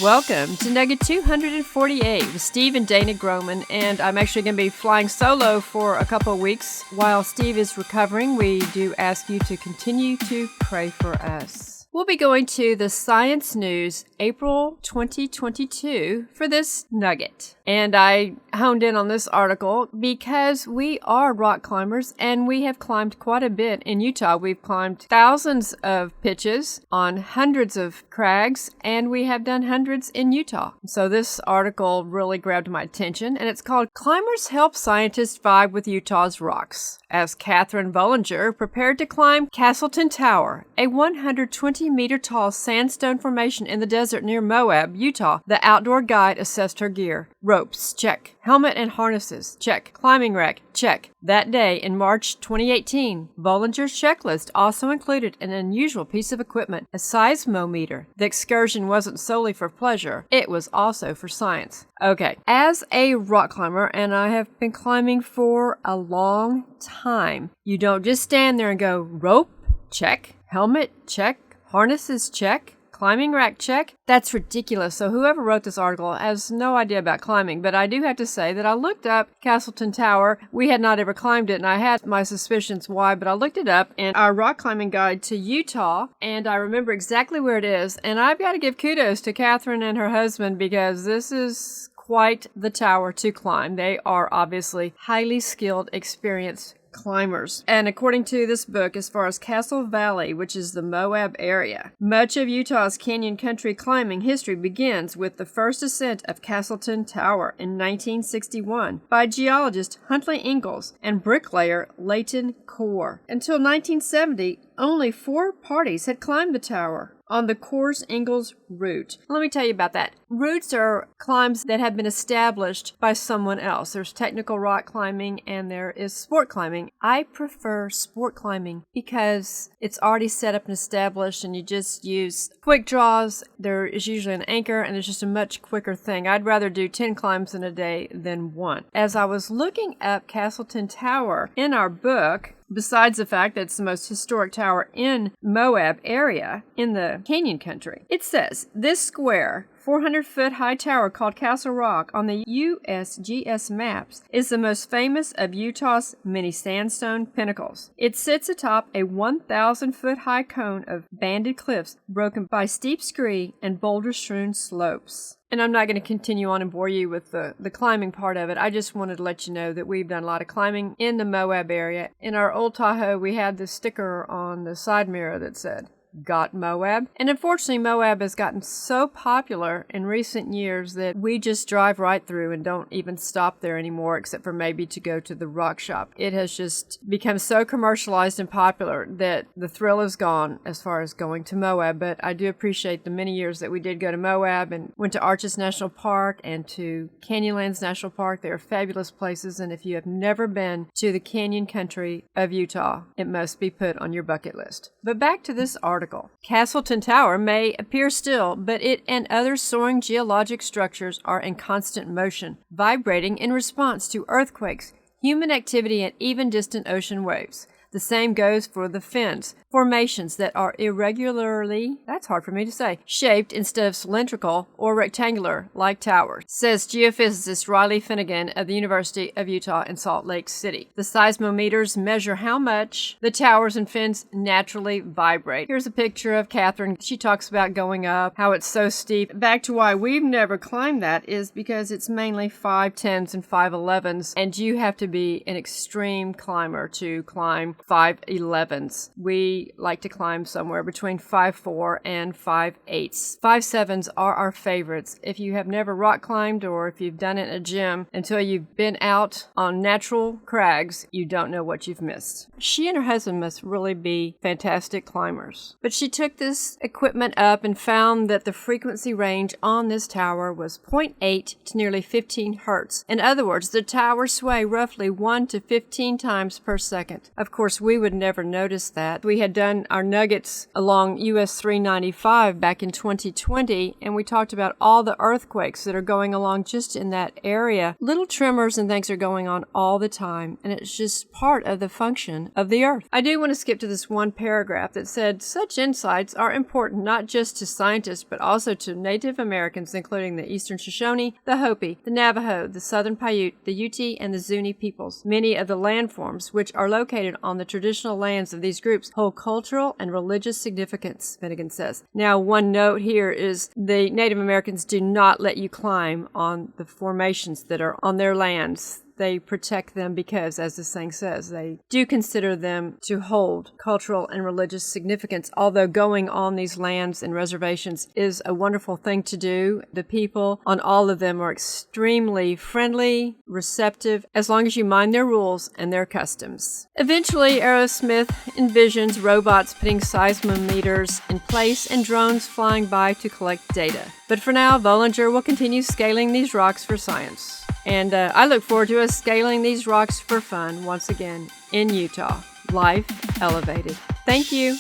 Welcome to Nugget 248 with Steve and Dana Groman, and I'm actually going to be flying solo for a couple of weeks. While Steve is recovering, we do ask you to continue to pray for us. We'll be going to the Science News April 2022 for this nugget. And I honed in on this article because we are rock climbers and we have climbed quite a bit in Utah. We've climbed thousands of pitches on hundreds of crags, and we have done hundreds in Utah. So this article really grabbed my attention, and it's called Climbers Help Scientists Vibe with Utah's Rocks, as Catherine Bollinger prepared to climb Castleton Tower, a 120-meter tall sandstone formation in the desert near Moab, Utah. The outdoor guide assessed her gear. Ropes, check. Helmet and harnesses, check. Climbing rack, check. That day, in March 2018, Bollinger's checklist also included an unusual piece of equipment, a seismometer. The excursion wasn't solely for pleasure, it was also for science. Okay, as a rock climber, and I have been climbing for a long time, you don't just stand there and go, rope, check. Helmet, check. Harnesses, check. Climbing rack, check. That's ridiculous. So whoever wrote this article has no idea about climbing, but I do have to say that I looked up Castleton Tower. We had not ever climbed it, and I had my suspicions why, but I looked it up in our rock climbing guide to Utah, and I remember exactly where it is, and I've got to give kudos to Catherine and her husband because this is quite the tower to climb. They are obviously highly skilled, experienced climbers. And according to this book, as far as Castle Valley, which is the Moab area, much of Utah's canyon country climbing history begins with the first ascent of Castleton Tower in 1961 by geologist Huntley Ingalls and bricklayer Leighton Core. Until 1970, only 4 parties had climbed the tower on the Coors-Ingalls route. Let me tell you about that. Routes are climbs that have been established by someone else. There's technical rock climbing and there is sport climbing. I prefer sport climbing because it's already set up and established and you just use quick draws. There is usually an anchor and it's just a much quicker thing. I'd rather do 10 climbs in a day than 1. As I was looking up Castleton Tower in our book, besides the fact that it's the most historic tower in Moab area in the canyon country, it says this square 400-foot high tower called Castle Rock on the USGS maps is the most famous of Utah's many sandstone pinnacles. It sits atop a 1,000-foot high cone of banded cliffs broken by steep scree and boulder-strewn slopes. And I'm not going to continue on and bore you with the climbing part of it. I just wanted to let you know that we've done a lot of climbing in the Moab area. In our old Tahoe, we had the sticker on the side mirror that said, "Got Moab?" And unfortunately, Moab has gotten so popular in recent years that we just drive right through and don't even stop there anymore except for maybe to go to the rock shop. It has just become so commercialized and popular that the thrill is gone as far as going to Moab. But I do appreciate the many years that we did go to Moab and went to Arches National Park and to Canyonlands National Park. They are fabulous places, and if you have never been to the canyon country of Utah, it must be put on your bucket list. But back to this article. Castleton Tower may appear still, but it and other soaring geologic structures are in constant motion, vibrating in response to earthquakes, human activity, and even distant ocean waves. The same goes for the fens, formations that are irregularly, that's hard for me to say, shaped instead of cylindrical or rectangular like towers, says geophysicist Riley Finnegan of the University of Utah in Salt Lake City. The seismometers measure how much the towers and fens naturally vibrate. Here's a picture of Catherine. She talks about going up, how it's so steep. Back to why we've never climbed that is because it's mainly 5'10s and 5'11s, and you have to be an extreme climber to climb 5'11s. We like to climb somewhere between 5'4 and 5'8s. 5'7s are our favorites. If you have never rock climbed or if you've done it in a gym until you've been out on natural crags, you don't know what you've missed. She and her husband must really be fantastic climbers. But she took this equipment up and found that the frequency range on this tower was 0.8 to nearly 15 hertz. In other words, the towers sway roughly 1 to 15 times per second. Of course, course, we would never notice that. We had done our nuggets along US 395 back in 2020, and we talked about all the earthquakes that are going along just in that area. Little tremors and things are going on all the time, and it's just part of the function of the earth. I do want to skip to this one paragraph that said, such insights are important not just to scientists, but also to Native Americans, including the Eastern Shoshone, the Hopi, the Navajo, the Southern Paiute, the Ute, and the Zuni peoples. Many of the landforms, which are located on the traditional lands of these groups, hold cultural and religious significance, Finnegan says. Now, one note here is the Native Americans do not let you climb on the formations that are on their lands. They protect them because, as the saying says, they do consider them to hold cultural and religious significance. Although going on these lands and reservations is a wonderful thing to do, the people on all of them are extremely friendly, receptive, as long as you mind their rules and their customs. Eventually, Aerosmith envisions robots putting seismometers in place and drones flying by to collect data. But for now, Bollinger will continue scaling these rocks for science. And I look forward to us scaling these rocks for fun once again in Utah. Life elevated. Thank you.